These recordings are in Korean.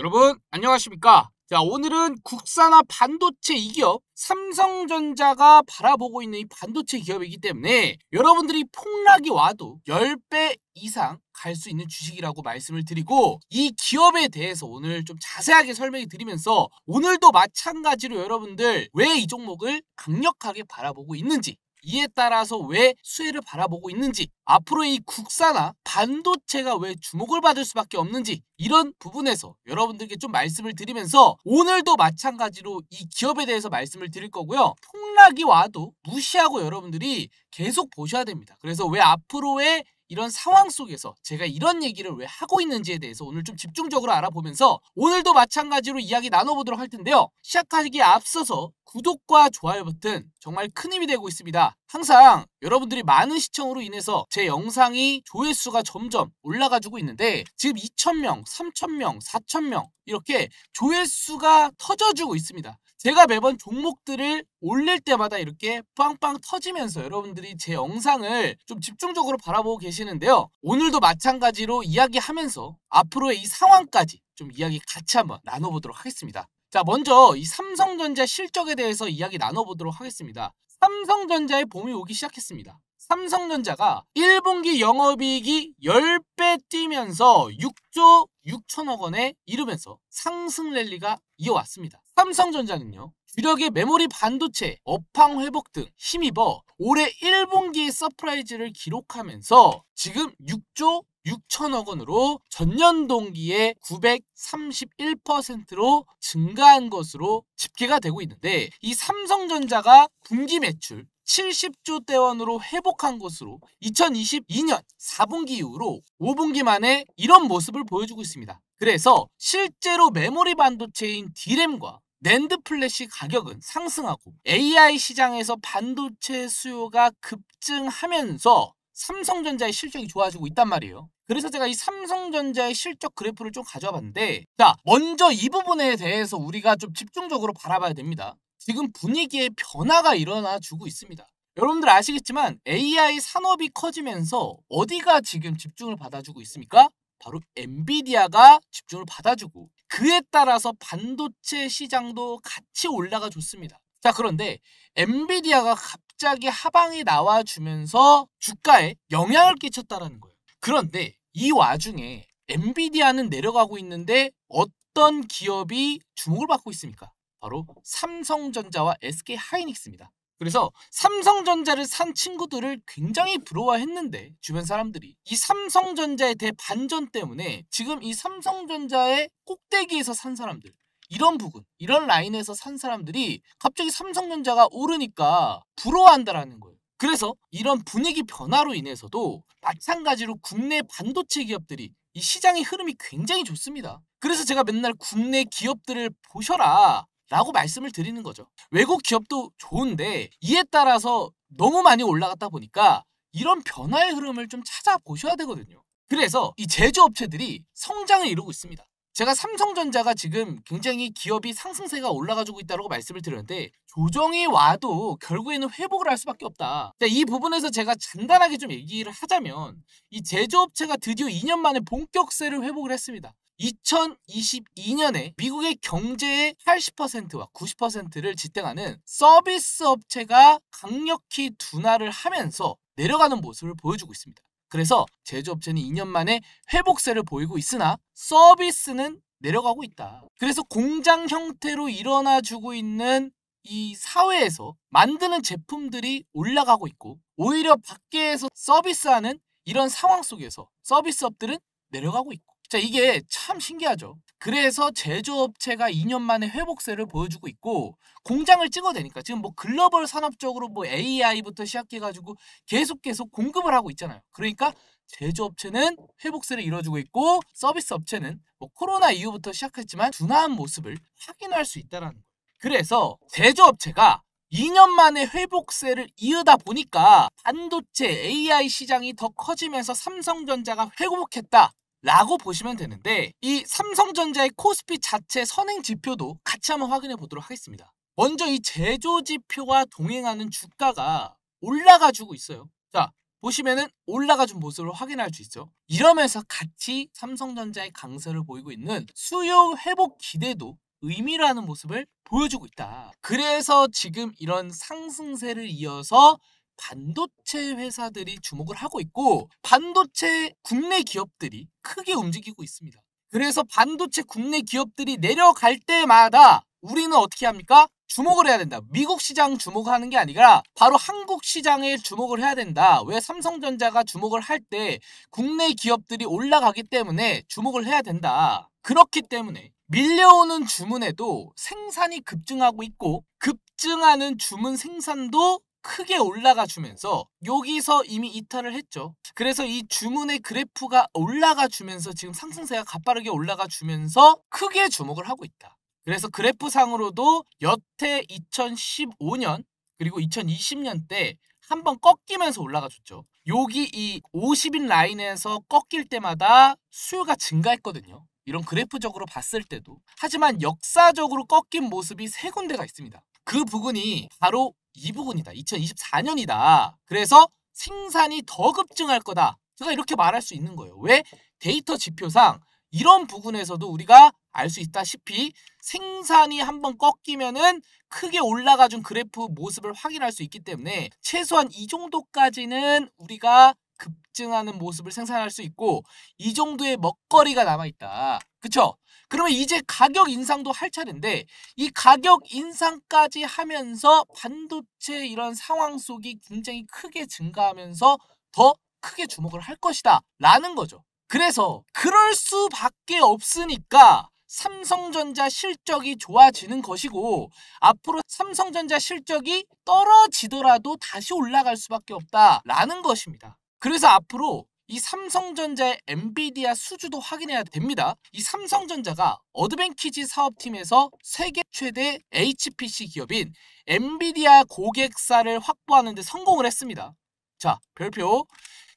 여러분 안녕하십니까? 자, 오늘은 국산화 반도체 이기업 삼성전자가 바라보고 있는 이 반도체 기업이기 때문에 여러분들이 폭락이 와도 10배 이상 갈 수 있는 주식이라고 말씀을 드리고, 이 기업에 대해서 오늘 좀 자세하게 설명해 드리면서 오늘도 마찬가지로 여러분들 왜 이 종목을 강력하게 바라보고 있는지, 이에 따라서 왜 수혜를 바라보고 있는지, 앞으로 이 국산화 반도체가 왜 주목을 받을 수밖에 없는지, 이런 부분에서 여러분들께 좀 말씀을 드리면서 오늘도 마찬가지로 이 기업에 대해서 말씀을 드릴 거고요. 폭락이 와도 무시하고 여러분들이 계속 보셔야 됩니다. 그래서 왜 앞으로의 이런 상황 속에서 제가 이런 얘기를 왜 하고 있는지에 대해서 오늘 좀 집중적으로 알아보면서 오늘도 마찬가지로 이야기 나눠보도록 할 텐데요. 시작하기에 앞서서 구독과 좋아요 버튼 정말 큰 힘이 되고 있습니다. 항상 여러분들이 많은 시청으로 인해서 제 영상이 조회수가 점점 올라가지고 있는데, 지금 2,000명, 3,000명, 4,000명 이렇게 조회수가 터져주고 있습니다. 제가 매번 종목들을 올릴 때마다 이렇게 빵빵 터지면서 여러분들이 제 영상을 좀 집중적으로 바라보고 계시는데요. 오늘도 마찬가지로 이야기하면서 앞으로의 이 상황까지 좀 이야기 같이 한번 나눠보도록 하겠습니다. 자, 먼저 이 삼성전자 실적에 대해서 이야기 나눠보도록 하겠습니다. 삼성전자의 봄이 오기 시작했습니다. 삼성전자가 1분기 영업이익이 10배 뛰면서 6조 6천억 원에 이르면서 상승 랠리가 이어왔습니다. 삼성전자는요, 주력의 메모리 반도체, 업황 회복 등 힘입어 올해 1분기에 서프라이즈를 기록하면서 지금 6조 6천억 원으로 전년 동기에 931%로 증가한 것으로 집계가 되고 있는데, 이 삼성전자가 분기 매출 70조 대원으로 회복한 것으로 2022년 4분기 이후로 5분기 만에 이런 모습을 보여주고 있습니다. 그래서 실제로 메모리 반도체인 D램과 낸드 플래시 가격은 상승하고 AI 시장에서 반도체 수요가 급증하면서 삼성전자의 실적이 좋아지고 있단 말이에요. 그래서 제가 이 삼성전자의 실적 그래프를 좀 가져와 봤는데, 자, 먼저 이 부분에 대해서 우리가 좀 집중적으로 바라봐야 됩니다. 지금 분위기에 변화가 일어나 주고 있습니다. 여러분들 아시겠지만 AI 산업이 커지면서 어디가 지금 집중을 받아주고 있습니까? 바로 엔비디아가 집중을 받아주고, 그에 따라서 반도체 시장도 같이 올라가 줬습니다. 자, 그런데 엔비디아가 갑자기 하방이 나와주면서 주가에 영향을 끼쳤다라는 거예요. 그런데 이 와중에 엔비디아는 내려가고 있는데 어떤 기업이 주목을 받고 있습니까? 바로 삼성전자와 SK하이닉스입니다. 그래서 삼성전자를 산 친구들을 굉장히 부러워했는데, 주변 사람들이 이 삼성전자의 대반전 때문에 지금 이 삼성전자의 꼭대기에서 산 사람들, 이런 부분, 이런 라인에서 산 사람들이 갑자기 삼성전자가 오르니까 부러워한다라는 거예요. 그래서 이런 분위기 변화로 인해서도 마찬가지로 국내 반도체 기업들이 이 시장의 흐름이 굉장히 좋습니다. 그래서 제가 맨날 국내 기업들을 보셔라 라고 말씀을 드리는 거죠. 외국 기업도 좋은데 이에 따라서 너무 많이 올라갔다 보니까 이런 변화의 흐름을 좀 찾아보셔야 되거든요. 그래서 이 제조업체들이 성장을 이루고 있습니다. 제가 삼성전자가 지금 굉장히 기업이 상승세가 올라가지고 있다고 말씀을 드렸는데, 조정이 와도 결국에는 회복을 할 수밖에 없다. 이 부분에서 제가 간단하게 좀 얘기를 하자면, 이 제조업체가 드디어 2년 만에 본격세를 회복을 했습니다. 2022년에 미국의 경제의 80%와 90%를 지탱하는 서비스 업체가 강력히 둔화를 하면서 내려가는 모습을 보여주고 있습니다. 그래서 제조업체는 2년 만에 회복세를 보이고 있으나 서비스는 내려가고 있다. 그래서 공장 형태로 일어나주고 있는 이 사회에서 만드는 제품들이 올라가고 있고, 오히려 밖에서 서비스하는 이런 상황 속에서 서비스업들은 내려가고 있고. 자, 이게 참 신기하죠. 그래서 제조업체가 2년 만에 회복세를 보여주고 있고, 공장을 찍어대니까 지금 뭐 글로벌 산업적으로 뭐 AI부터 시작해가지고 계속 공급을 하고 있잖아요. 그러니까 제조업체는 회복세를 이뤄주고 있고, 서비스 업체는 뭐 코로나 이후부터 시작했지만 둔화한 모습을 확인할 수 있다는 거예요. 그래서 제조업체가 2년 만에 회복세를 이으다 보니까 반도체 AI 시장이 더 커지면서 삼성전자가 회복했다 라고 보시면 되는데, 이 삼성전자의 코스피 자체 선행 지표도 같이 한번 확인해 보도록 하겠습니다. 먼저 이 제조 지표와 동행하는 주가가 올라가 주고 있어요. 자, 보시면은 올라가준 모습을 확인할 수 있죠. 이러면서 같이 삼성전자의 강세를 보이고 있는 수요 회복 기대도 의미라는 모습을 보여주고 있다. 그래서 지금 이런 상승세를 이어서 반도체 회사들이 주목을 하고 있고 반도체 국내 기업들이 크게 움직이고 있습니다. 그래서 반도체 국내 기업들이 내려갈 때마다 우리는 어떻게 합니까? 주목을 해야 된다. 미국 시장 주목하는 게 아니라 바로 한국 시장에 주목을 해야 된다. 왜? 삼성전자가 주목을 할 때 국내 기업들이 올라가기 때문에 주목을 해야 된다. 그렇기 때문에 밀려오는 주문에도 생산이 급증하고 있고 급증하는 주문 생산도 크게 올라가 주면서 여기서 이미 이탈을 했죠. 그래서 이 주문의 그래프가 올라가 주면서 지금 상승세가 가파르게 올라가 주면서 크게 주목을 하고 있다. 그래서 그래프상으로도 여태 2015년 그리고 2020년 때 한번 꺾이면서 올라가 줬죠. 여기 이 50인 라인에서 꺾일 때마다 수요가 증가했거든요. 이런 그래프적으로 봤을 때도. 하지만 역사적으로 꺾인 모습이 세 군데가 있습니다. 그 부분이 바로 이 부분이다. 2024년이다. 그래서 생산이 더 급증할 거다. 제가 이렇게 말할 수 있는 거예요. 왜? 데이터 지표상 이런 부분에서도 우리가 알 수 있다시피 생산이 한번 꺾이면은 크게 올라가준 그래프 모습을 확인할 수 있기 때문에 최소한 이 정도까지는 우리가 급증하는 모습을 생산할 수 있고 이 정도의 먹거리가 남아있다. 그쵸? 그러면 이제 가격 인상도 할 차례인데 이 가격 인상까지 하면서 반도체 이런 상황 속이 굉장히 크게 증가하면서 더 크게 주목을 할 것이다 라는 거죠. 그래서 그럴 수밖에 없으니까 삼성전자 실적이 좋아지는 것이고 앞으로 삼성전자 실적이 떨어지더라도 다시 올라갈 수밖에 없다라는 것입니다. 그래서 앞으로 이 삼성전자의 엔비디아 수주도 확인해야 됩니다. 이 삼성전자가 어드밴키지 사업팀에서 세계 최대 HPC 기업인 엔비디아 고객사를 확보하는 데 성공을 했습니다. 자, 별표.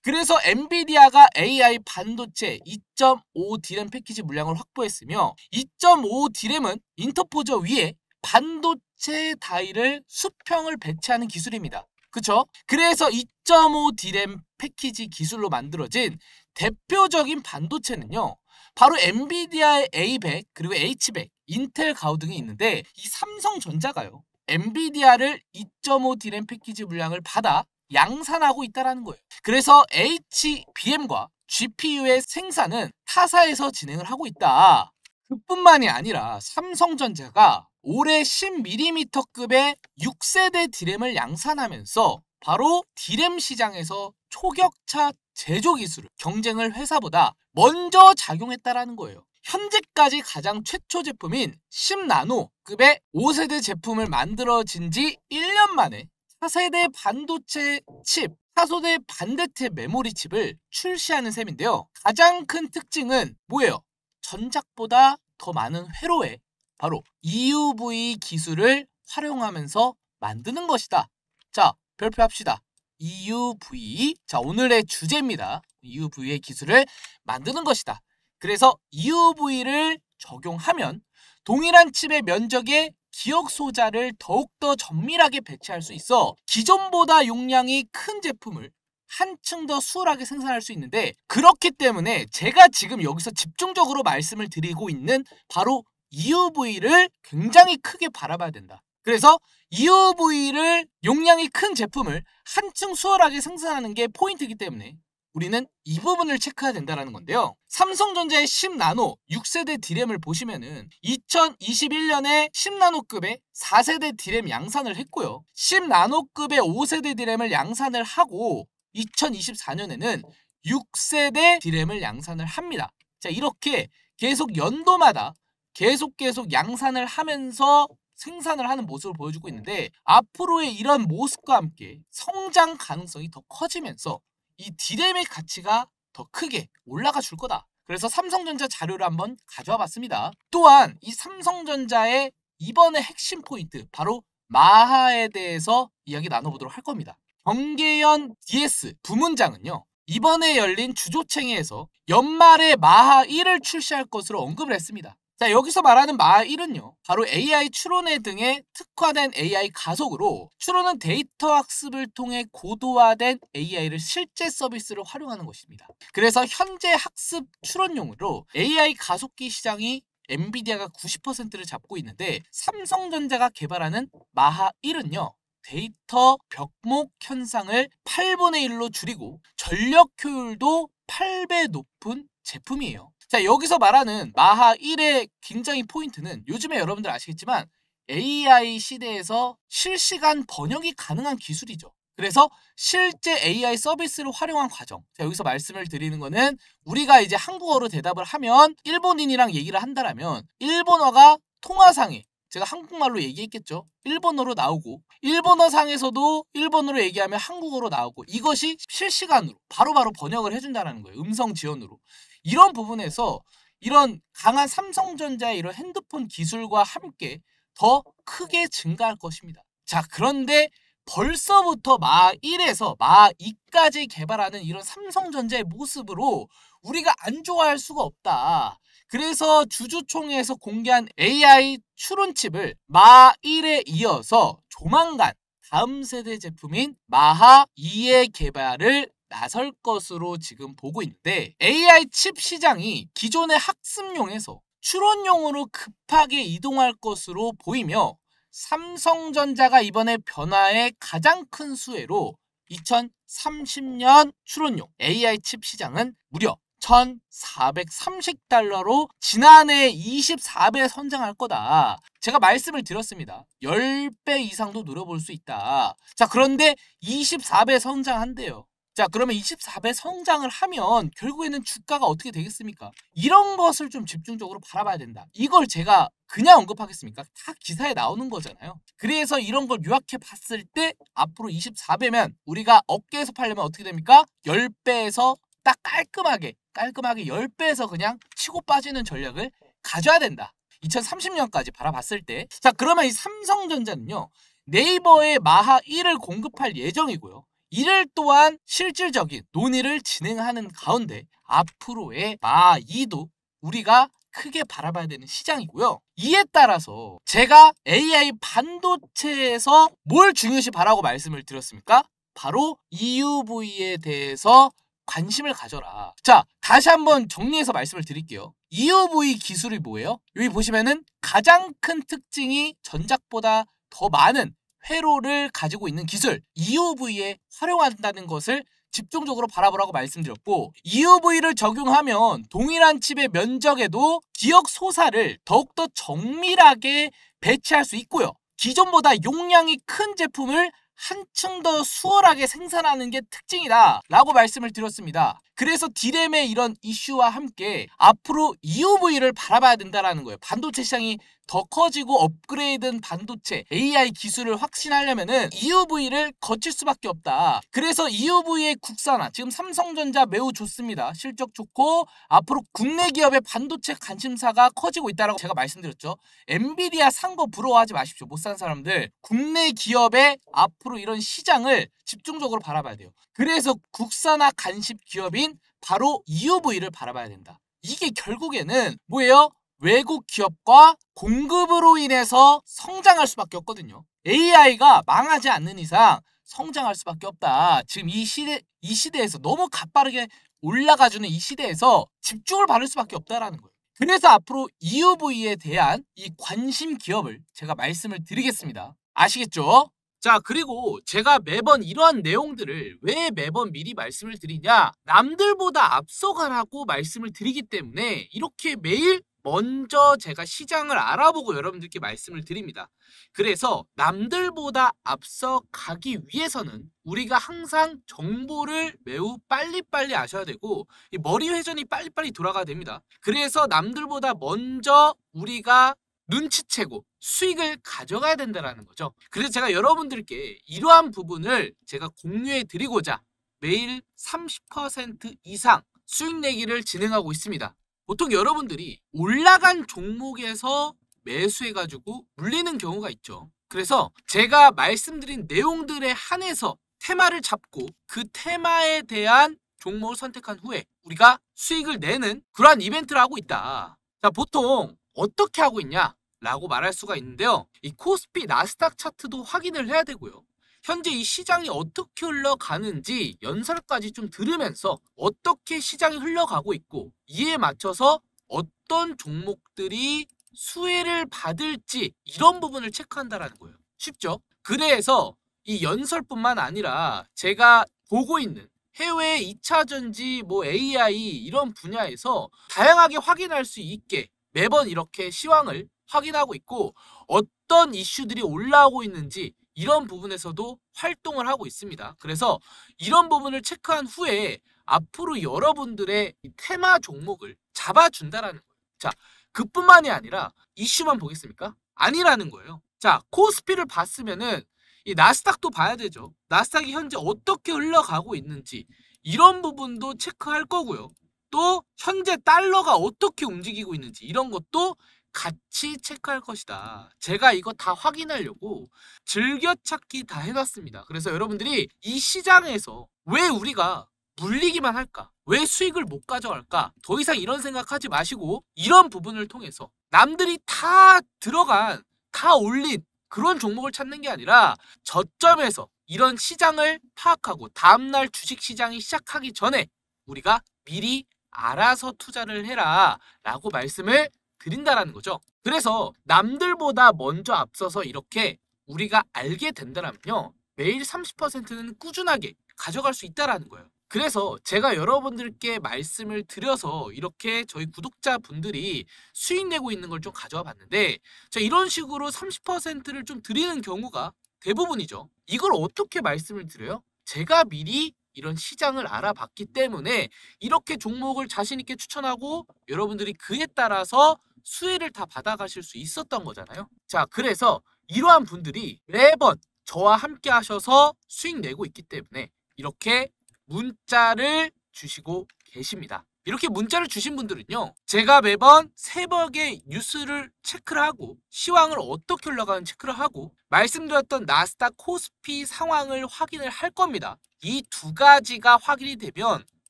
그래서 엔비디아가 AI 반도체 2.5 디램 패키지 물량을 확보했으며 2.5 디램은 인터포저 위에 반도체 다이를 수평을 배치하는 기술입니다. 그쵸? 그래서 2.5 디램 패키지 기술로 만들어진 대표적인 반도체는요. 바로 엔비디아의 A100 그리고 H100, 인텔 가우 등이 있는데 이 삼성전자가요. 엔비디아를 2.5 디램 패키지 물량을 받아 양산하고 있다는 거예요. 그래서 HBM과 GPU의 생산은 타사에서 진행을 하고 있다. 그뿐만이 아니라 삼성전자가 올해 10mm급의 6세대 디램을 양산하면서 바로 디램 시장에서 초격차 제조 기술을 경쟁을 회사보다 먼저 작용했다라는 거예요. 현재까지 가장 최초 제품인 10나노급의 5세대 제품을 만들어진 지 1년 만에 4세대 반도체 칩, 4세대 반도체 메모리 칩을 출시하는 셈인데요. 가장 큰 특징은 뭐예요? 전작보다 더 많은 회로에 바로 EUV 기술을 활용하면서 만드는 것이다. 자, 별표합시다. EUV. 자, 오늘의 주제입니다. EUV의 기술을 만드는 것이다. 그래서 EUV를 적용하면 동일한 칩의 면적에 기억 소자를 더욱더 정밀하게 배치할 수 있어 기존보다 용량이 큰 제품을 한층 더 수월하게 생산할 수 있는데 그렇기 때문에 제가 지금 여기서 집중적으로 말씀을 드리고 있는 바로 EUV를 굉장히 크게 바라봐야 된다. 그래서 EUV를 용량이 큰 제품을 한층 수월하게 생산하는 게 포인트이기 때문에 우리는 이 부분을 체크해야 된다는 건데요. 삼성전자의 10나노 6세대 디램을 보시면은 2021년에 10나노급의 4세대 디램 양산을 했고요. 10나노급의 5세대 디램을 양산을 하고 2024년에는 6세대 디램을 양산을 합니다. 자, 이렇게 계속 연도마다 계속 양산을 하면서 생산을 하는 모습을 보여주고 있는데 앞으로의 이런 모습과 함께 성장 가능성이 더 커지면서 이 디램의 가치가 더 크게 올라가 줄 거다. 그래서 삼성전자 자료를 한번 가져와 봤습니다. 또한 이 삼성전자의 이번에 핵심 포인트 바로 마하에 대해서 이야기 나눠보도록 할 겁니다. 정계현 DS 부문장은요. 이번에 열린 주조총회에서 연말에 마하 1을 출시할 것으로 언급을 했습니다. 자, 여기서 말하는 마1은요. 바로 AI 추론회 등에 특화된 AI 가속으로 추론은 데이터 학습을 통해 고도화된 AI를 실제 서비스를 활용하는 것입니다. 그래서 현재 학습 추론용으로 AI 가속기 시장이 엔비디아가 90%를 잡고 있는데 삼성전자가 개발하는 마하1은요. 데이터 벽목 현상을 8분의 1로 줄이고 전력 효율도 8배 높은 제품이에요. 자, 여기서 말하는 마하1의 굉장히 포인트는 요즘에 여러분들 아시겠지만 AI 시대에서 실시간 번역이 가능한 기술이죠. 그래서 실제 AI 서비스를 활용한 과정. 자, 여기서 말씀을 드리는 거는 우리가 이제 한국어로 대답을 하면 일본인이랑 얘기를 한다라면 일본어가 통화상에 제가 한국말로 얘기했겠죠. 일본어로 나오고 일본어 상에서도 일본어로 얘기하면 한국어로 나오고 이것이 실시간으로 바로바로 번역을 해준다는 거예요. 음성 지원으로. 이런 부분에서 이런 강한 삼성전자의 이런 핸드폰 기술과 함께 더 크게 증가할 것입니다. 자, 그런데 벌써부터 마1에서 마2까지 개발하는 이런 삼성전자의 모습으로 우리가 안 좋아할 수가 없다. 그래서 주주총회에서 공개한 AI 추론칩을 마1에 이어서 조만간 다음 세대 제품인 마하2의 개발을 나설 것으로 지금 보고 있는데 AI 칩 시장이 기존의 학습용에서 추론용으로 급하게 이동할 것으로 보이며 삼성전자가 이번에 변화의 가장 큰 수혜로 2030년 추론용 AI 칩 시장은 무려 1,430달러로 지난해 24배 성장할 거다. 제가 말씀을 드렸습니다. 10배 이상도 노려볼 수 있다. 자, 그런데 24배 성장한대요. 자, 그러면 24배 성장을 하면 결국에는 주가가 어떻게 되겠습니까? 이런 것을 좀 집중적으로 바라봐야 된다. 이걸 제가 그냥 언급하겠습니까? 다 기사에 나오는 거잖아요. 그래서 이런 걸 요약해 봤을 때 앞으로 24배면 우리가 업계에서 팔려면 어떻게 됩니까? 10배에서 딱 깔끔하게 10배에서 그냥 치고 빠지는 전략을 가져야 된다. 2030년까지 바라봤을 때. 자, 그러면 이 삼성전자는요. 네이버의 마하1을 공급할 예정이고요. 이를 또한 실질적인 논의를 진행하는 가운데 앞으로의 마2도 우리가 크게 바라봐야 되는 시장이고요. 이에 따라서 제가 AI 반도체에서 뭘 중요시 바라고 말씀을 드렸습니까? 바로 EUV에 대해서 관심을 가져라. 자, 다시 한번 정리해서 말씀을 드릴게요. EUV 기술이 뭐예요? 여기 보시면은 가장 큰 특징이 전작보다 더 많은 회로를 가지고 있는 기술 EUV에 활용한다는 것을 집중적으로 바라보라고 말씀드렸고 EUV를 적용하면 동일한 칩의 면적에도 기억 소사를 더욱더 정밀하게 배치할 수 있고요. 기존보다 용량이 큰 제품을 한층 더 수월하게 생산하는 게 특징이다 라고 말씀을 드렸습니다. 그래서 D램의 이런 이슈와 함께 앞으로 EUV를 바라봐야 된다는 거예요. 반도체 시장이 더 커지고 업그레이드된 반도체 AI 기술을 확신하려면은 EUV를 거칠 수밖에 없다. 그래서 EUV의 국산화 지금 삼성전자 매우 좋습니다. 실적 좋고 앞으로 국내 기업의 반도체 관심사가 커지고 있다라고 제가 말씀드렸죠. 엔비디아 산 거 부러워하지 마십시오. 못 산 사람들. 국내 기업의 앞으로 이런 시장을 집중적으로 바라봐야 돼요. 그래서 국산화 간십 기업인 바로 EUV를 바라봐야 된다. 이게 결국에는 뭐예요? 외국 기업과 공급으로 인해서 성장할 수밖에 없거든요. AI가 망하지 않는 이상 성장할 수밖에 없다. 지금 이 시대에서 너무 가빠르게 올라가주는 이 시대에서 집중을 받을 수밖에 없다라는 거예요. 그래서 앞으로 EUV에 대한 이 관심 기업을 제가 말씀을 드리겠습니다. 아시겠죠? 자, 그리고 제가 매번 이러한 내용들을 왜 매번 미리 말씀을 드리냐? 남들보다 앞서가라고 말씀을 드리기 때문에 이렇게 매일 먼저 제가 시장을 알아보고 여러분들께 말씀을 드립니다. 그래서 남들보다 앞서 가기 위해서는 우리가 항상 정보를 매우 빨리빨리 아셔야 되고 이 머리 회전이 빨리빨리 돌아가야 됩니다. 그래서 남들보다 먼저 우리가 눈치채고 수익을 가져가야 된다는 거죠. 그래서 제가 여러분들께 이러한 부분을 제가 공유해 드리고자 매일 30% 이상 수익 내기를 진행하고 있습니다. 보통 여러분들이 올라간 종목에서 매수해가지고 물리는 경우가 있죠. 그래서 제가 말씀드린 내용들에 한해서 테마를 잡고 그 테마에 대한 종목을 선택한 후에 우리가 수익을 내는 그러한 이벤트를 하고 있다. 자, 보통 어떻게 하고 있냐? 라고 말할 수가 있는데요. 이 코스피 나스닥 차트도 확인을 해야 되고요. 현재 이 시장이 어떻게 흘러가는지 연설까지 좀 들으면서 어떻게 시장이 흘러가고 있고 이에 맞춰서 어떤 종목들이 수혜를 받을지 이런 부분을 체크한다라는 거예요. 쉽죠? 그래서 이 연설뿐만 아니라 제가 보고 있는 해외 2차전지, AI 이런 분야에서 다양하게 확인할 수 있게 매번 이렇게 시황을 확인하고 있고 어떤 이슈들이 올라오고 있는지 이런 부분에서도 활동을 하고 있습니다. 그래서 이런 부분을 체크한 후에 앞으로 여러분들의 테마 종목을 잡아준다라는 거예요. 자, 그뿐만이 아니라 이슈만 보겠습니까? 아니라는 거예요. 자, 코스피를 봤으면은 이 나스닥도 봐야 되죠. 나스닥이 현재 어떻게 흘러가고 있는지 이런 부분도 체크할 거고요. 또 현재 달러가 어떻게 움직이고 있는지 이런 것도 같이 체크할 것이다. 제가 이거 다 확인하려고 즐겨찾기 다 해놨습니다. 그래서 여러분들이 이 시장에서 왜 우리가 물리기만 할까? 왜 수익을 못 가져갈까? 더 이상 이런 생각하지 마시고 이런 부분을 통해서 남들이 다 들어간, 다 올린 그런 종목을 찾는 게 아니라 저점에서 이런 시장을 파악하고 다음날 주식시장이 시작하기 전에 우리가 미리 알아서 투자를 해라 라고 말씀을 드린다라는 거죠. 그래서 남들보다 먼저 앞서서 이렇게 우리가 알게 된다면요. 매일 30%는 꾸준하게 가져갈 수 있다라는 거예요. 그래서 제가 여러분들께 말씀을 드려서 이렇게 저희 구독자분들이 수익 내고 있는 걸 좀 가져와 봤는데 자, 이런 식으로 30%를 좀 드리는 경우가 대부분이죠. 이걸 어떻게 말씀을 드려요? 제가 미리 이런 시장을 알아봤기 때문에 이렇게 종목을 자신 있게 추천하고 여러분들이 그에 따라서 수혜를 다 받아가실 수 있었던 거잖아요. 자, 그래서 이러한 분들이 매번 저와 함께 하셔서 수익 내고 있기 때문에 이렇게 문자를 주시고 계십니다. 이렇게 문자를 주신 분들은요. 제가 매번 새벽에 뉴스를 체크를 하고 시황을 어떻게 흘러가는지 체크를 하고 말씀드렸던 나스닥 코스피 상황을 확인을 할 겁니다. 이 두 가지가 확인이 되면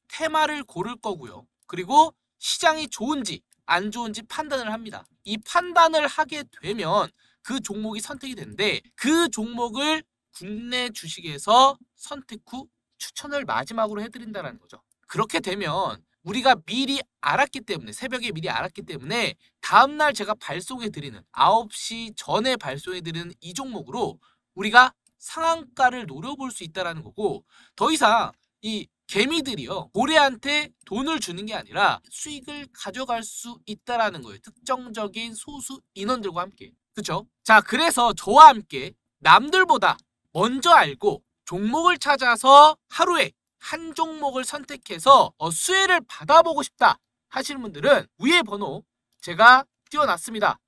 테마를 고를 거고요. 그리고 시장이 좋은지 안 좋은지 판단을 합니다. 이 판단을 하게 되면 그 종목이 선택이 되는데 그 종목을 국내 주식에서 선택 후 추천을 마지막으로 해드린다는 거죠. 그렇게 되면 우리가 미리 알았기 때문에 새벽에 미리 알았기 때문에 다음날 제가 발송해드리는 9시 전에 발송해드리는 이 종목으로 우리가 상한가를 노려볼 수 있다는 거고 더 이상 이 개미들이요 고래한테 돈을 주는 게 아니라 수익을 가져갈 수 있다는 거예요. 특정적인 소수 인원들과 함께. 그렇죠? 자, 그래서 저와 함께 남들보다 먼저 알고 종목을 찾아서 하루에 한 종목을 선택해서 수혜를 받아보고 싶다 하시는 분들은 위에 번호 제가 띄워놨습니다.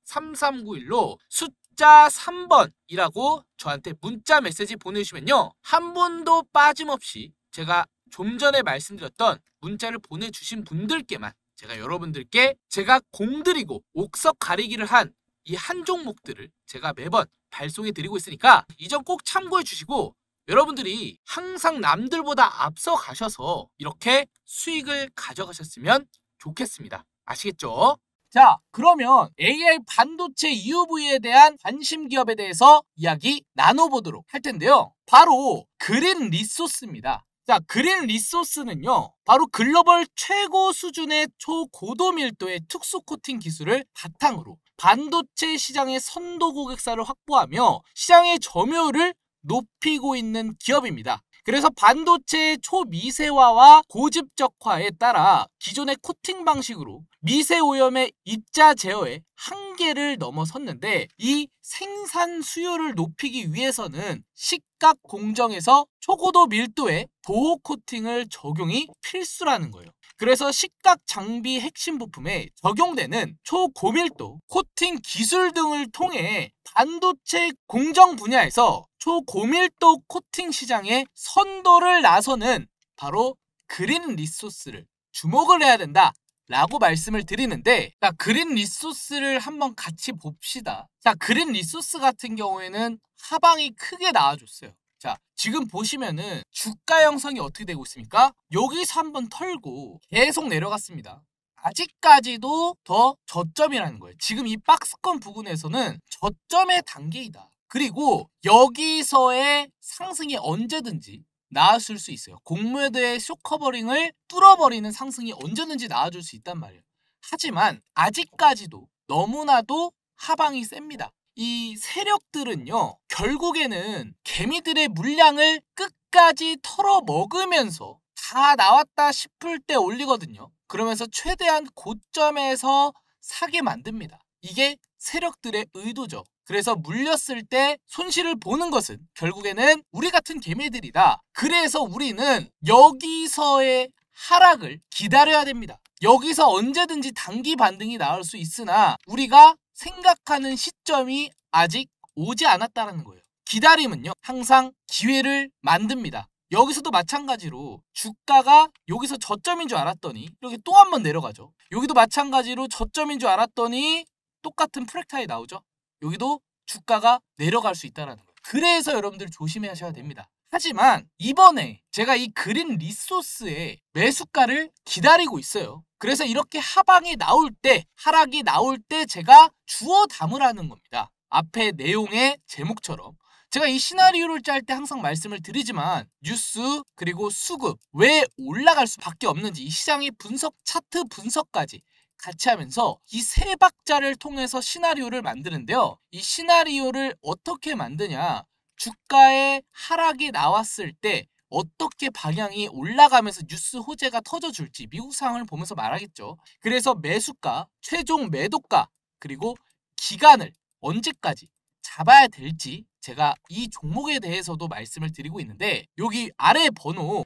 010-8103-3391로 숫자 3번이라고 저한테 문자 메시지 보내주시면요. 한 분도 빠짐없이 제가 좀 전에 말씀드렸던 문자를 보내주신 분들께만 제가 여러분들께 제가 공들이고 옥석 가리기를 한 이 한 종목들을 제가 매번 발송해 드리고 있으니까 이 점 꼭 참고해 주시고 여러분들이 항상 남들보다 앞서 가셔서 이렇게 수익을 가져가셨으면 좋겠습니다. 아시겠죠? 자, 그러면 AI 반도체 EUV에 대한 관심 기업에 대해서 이야기 나눠보도록 할 텐데요. 바로 그린 리소스입니다. 자, 그린 리소스는요. 바로 글로벌 최고 수준의 초고도 밀도의 특수 코팅 기술을 바탕으로 반도체 시장의 선도 고객사를 확보하며 시장의 점유율을 높이고 있는 기업입니다. 그래서 반도체의 초미세화와 고집적화에 따라 기존의 코팅 방식으로 미세 오염의 입자 제어의 한계를 넘어섰는데 이 생산 수요를 높이기 위해서는 식각 공정에서 초고도 밀도의 보호 코팅을 적용이 필수라는 거예요. 그래서 식각 장비 핵심 부품에 적용되는 초고밀도 코팅 기술 등을 통해 반도체 공정 분야에서 초고밀도 코팅 시장에 선도를 나서는 바로 그린 리소스를 주목을 해야 된다 라고 말씀을 드리는데 자, 그린 리소스를 한번 같이 봅시다. 자, 그린 리소스 같은 경우에는 하방이 크게 나와줬어요. 자, 지금 보시면은 주가 형성이 어떻게 되고 있습니까? 여기서 한번 털고 계속 내려갔습니다. 아직까지도 더 저점이라는 거예요. 지금 이 박스권 부근에서는 저점의 단계이다. 그리고 여기서의 상승이 언제든지 나왔을 수 있어요. 공매도의 쇼커버링을 뚫어버리는 상승이 언제든지 나와줄 수 있단 말이에요. 하지만 아직까지도 너무나도 하방이 셉니다. 이 세력들은요, 결국에는 개미들의 물량을 끝까지 털어먹으면서 다 나왔다 싶을 때 올리거든요. 그러면서 최대한 고점에서 사게 만듭니다. 이게 세력들의 의도죠. 그래서 물렸을 때 손실을 보는 것은 결국에는 우리 같은 개미들이다. 그래서 우리는 여기서의 하락을 기다려야 됩니다. 여기서 언제든지 단기 반등이 나올 수 있으나 우리가 생각하는 시점이 아직 오지 않았다는 거예요. 기다림은요, 항상 기회를 만듭니다. 여기서도 마찬가지로 주가가 여기서 저점인 줄 알았더니 이렇게 또 한 번 내려가죠. 여기도 마찬가지로 저점인 줄 알았더니 똑같은 프랙탈이 나오죠. 여기도 주가가 내려갈 수 있다는 거예요. 그래서 여러분들 조심하셔야 됩니다. 하지만 이번에 제가 이 그린 리소스의 매수가를 기다리고 있어요. 그래서 이렇게 하방이 나올 때, 하락이 나올 때 제가 주워 담으라는 겁니다. 앞에 내용의 제목처럼. 제가 이 시나리오를 짤 때 항상 말씀을 드리지만 뉴스 그리고 수급 왜 올라갈 수밖에 없는지 이 시장의 분석, 차트 분석까지 같이 하면서 이 세 박자를 통해서 시나리오를 만드는데요. 이 시나리오를 어떻게 만드냐? 주가의 하락이 나왔을 때 어떻게 방향이 올라가면서 뉴스 호재가 터져줄지 미국 상황을 보면서 말하겠죠. 그래서 매수가, 최종 매도가, 그리고 기간을 언제까지 잡아야 될지 제가 이 종목에 대해서도 말씀을 드리고 있는데 여기 아래 번호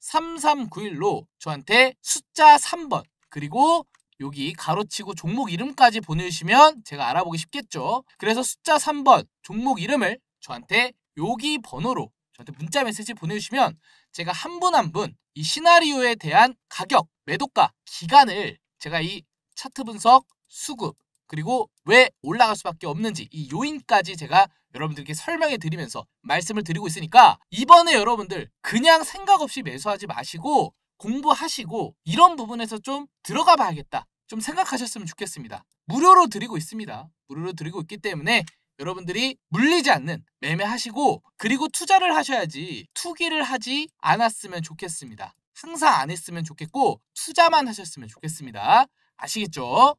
010-8103-3391로 저한테 숫자 3번 그리고 여기 가로치고 종목 이름까지 보내주시면 제가 알아보기 쉽겠죠. 그래서 숫자 3번 종목 이름을 저한테 여기 번호로 저한테 문자 메시지 보내주시면 제가 한 분 한 분 이 시나리오에 대한 가격, 매도가, 기간을 제가 이 차트 분석, 수급 그리고 왜 올라갈 수밖에 없는지 이 요인까지 제가 여러분들께 설명해 드리면서 말씀을 드리고 있으니까 이번에 여러분들 그냥 생각 없이 매수하지 마시고 공부하시고 이런 부분에서 좀 들어가 봐야겠다. 좀 생각하셨으면 좋겠습니다. 무료로 드리고 있습니다. 무료로 드리고 있기 때문에 여러분들이 물리지 않는 매매하시고 그리고 투자를 하셔야지 투기를 하지 않았으면 좋겠습니다. 항상 안 했으면 좋겠고 투자만 하셨으면 좋겠습니다. 아시겠죠?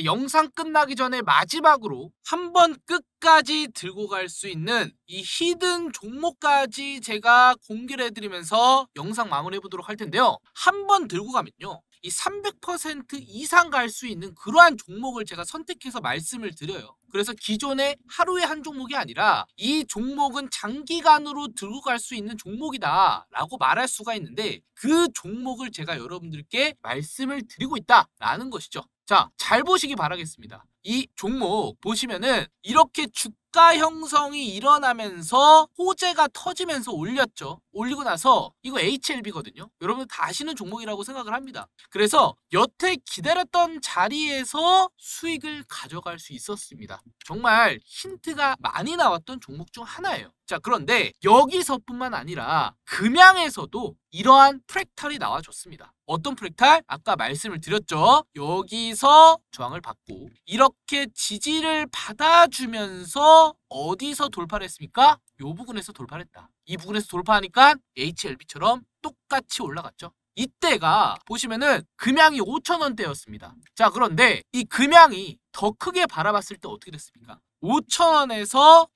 영상 끝나기 전에 마지막으로 한번 끝까지 들고 갈 수 있는 이 히든 종목까지 제가 공개를 해드리면서 영상 마무리해 보도록 할 텐데요. 한번 들고 가면요. 이 300% 이상 갈 수 있는 그러한 종목을 제가 선택해서 말씀을 드려요. 그래서 기존에 하루에 한 종목이 아니라 이 종목은 장기간으로 들고 갈 수 있는 종목이다 라고 말할 수가 있는데 그 종목을 제가 여러분들께 말씀을 드리고 있다라는 것이죠. 자, 잘 보시기 바라겠습니다. 이 종목 보시면은 이렇게 주가 형성이 일어나면서 호재가 터지면서 올렸죠. 올리고 나서 이거 HLB거든요. 여러분 다 아시는 종목이라고 생각을 합니다. 그래서 여태 기다렸던 자리에서 수익을 가져갈 수 있었습니다. 정말 힌트가 많이 나왔던 종목 중 하나예요. 자, 그런데 여기서뿐만 아니라 금양에서도 이러한 프랙탈이 나와줬습니다. 어떤 프랙탈? 아까 말씀을 드렸죠. 여기서 저항을 받고 이렇게 지지를 받아주면서 어디서 돌파를 했습니까? 이 부분에서 돌파를 했다. 이 부분에서 돌파하니까 HLB처럼 똑같이 올라갔죠. 이때가 보시면은 금양이 5,000원대였습니다. 자, 그런데 이 금양이 더 크게 바라봤을 때 어떻게 됐습니까? 5,000원에서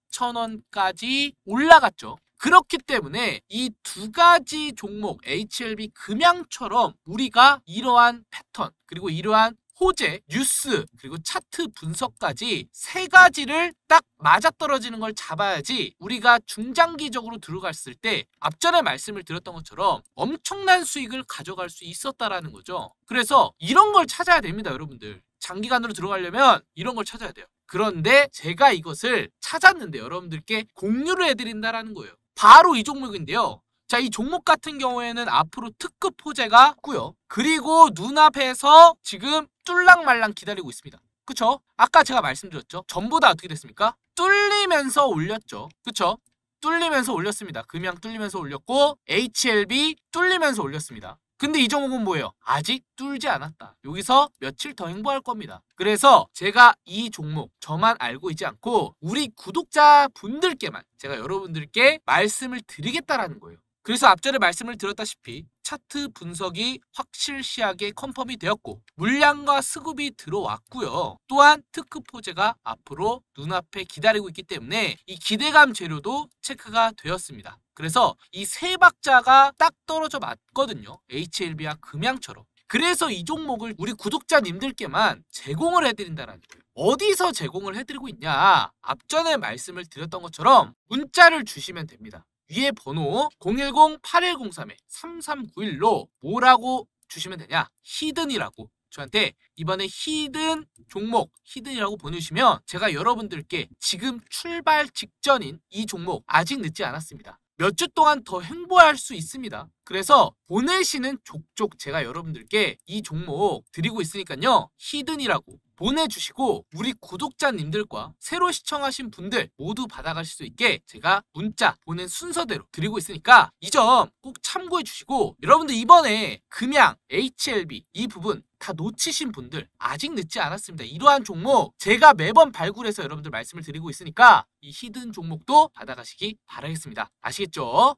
194,000원까지 올라갔죠. 그렇기 때문에 이 두 가지 종목 HLB 금양처럼 우리가 이러한 패턴 그리고 이러한 호재, 뉴스, 그리고 차트 분석까지 세 가지를 딱 맞아떨어지는 걸 잡아야지 우리가 중장기적으로 들어갔을 때 앞전에 말씀을 드렸던 것처럼 엄청난 수익을 가져갈 수 있었다라는 거죠. 그래서 이런 걸 찾아야 됩니다, 여러분들. 장기간으로 들어가려면 이런 걸 찾아야 돼요. 그런데 제가 이것을 찾았는데 여러분들께 공유를 해드린다라는 거예요. 바로 이 종목인데요. 자, 이 종목 같은 경우에는 앞으로 특급 호재가 있고요. 그리고 눈앞에서 지금 뚫랑말랑 기다리고 있습니다. 그쵸? 아까 제가 말씀드렸죠. 전부 다 어떻게 됐습니까? 뚫리면서 올렸죠. 그쵸? 뚫리면서 올렸습니다. 금양 뚫리면서 올렸고 HLB 뚫리면서 올렸습니다. 근데 이 종목은 뭐예요? 아직 뚫지 않았다. 여기서 며칠 더 행보할 겁니다. 그래서 제가 이 종목 저만 알고 있지 않고 우리 구독자분들께만 제가 여러분들께 말씀을 드리겠다라는 거예요. 그래서 앞전에 말씀을 드렸다시피 차트 분석이 확실시하게 컨펌이 되었고 물량과 수급이 들어왔고요. 또한 특급 호재가 앞으로 눈앞에 기다리고 있기 때문에 이 기대감 재료도 체크가 되었습니다. 그래서 이 세 박자가 딱 떨어져 맞거든요. HLB와 금양처럼. 그래서 이 종목을 우리 구독자님들께만 제공을 해드린다는 거예요. 어디서 제공을 해드리고 있냐? 앞전에 말씀을 드렸던 것처럼 문자를 주시면 됩니다. 위에 번호 010-8103-3391로 뭐라고 주시면 되냐? 히든이라고. 저한테 이번에 히든 종목, 히든이라고 보내주시면 제가 여러분들께 지금 출발 직전인 이 종목 아직 늦지 않았습니다. 몇 주 동안 더 행보할 수 있습니다. 그래서 보내시는 족족 제가 여러분들께 이 종목 드리고 있으니까요. 히든이라고 보내주시고 우리 구독자님들과 새로 시청하신 분들 모두 받아가실 수 있게 제가 문자 보낸 순서대로 드리고 있으니까 이 점 꼭 참고해 주시고 여러분들 이번에 금양, HLB 이 부분 다 놓치신 분들 아직 늦지 않았습니다. 이러한 종목 제가 매번 발굴해서 여러분들 말씀을 드리고 있으니까 이 히든 종목도 받아가시기 바라겠습니다. 아시겠죠?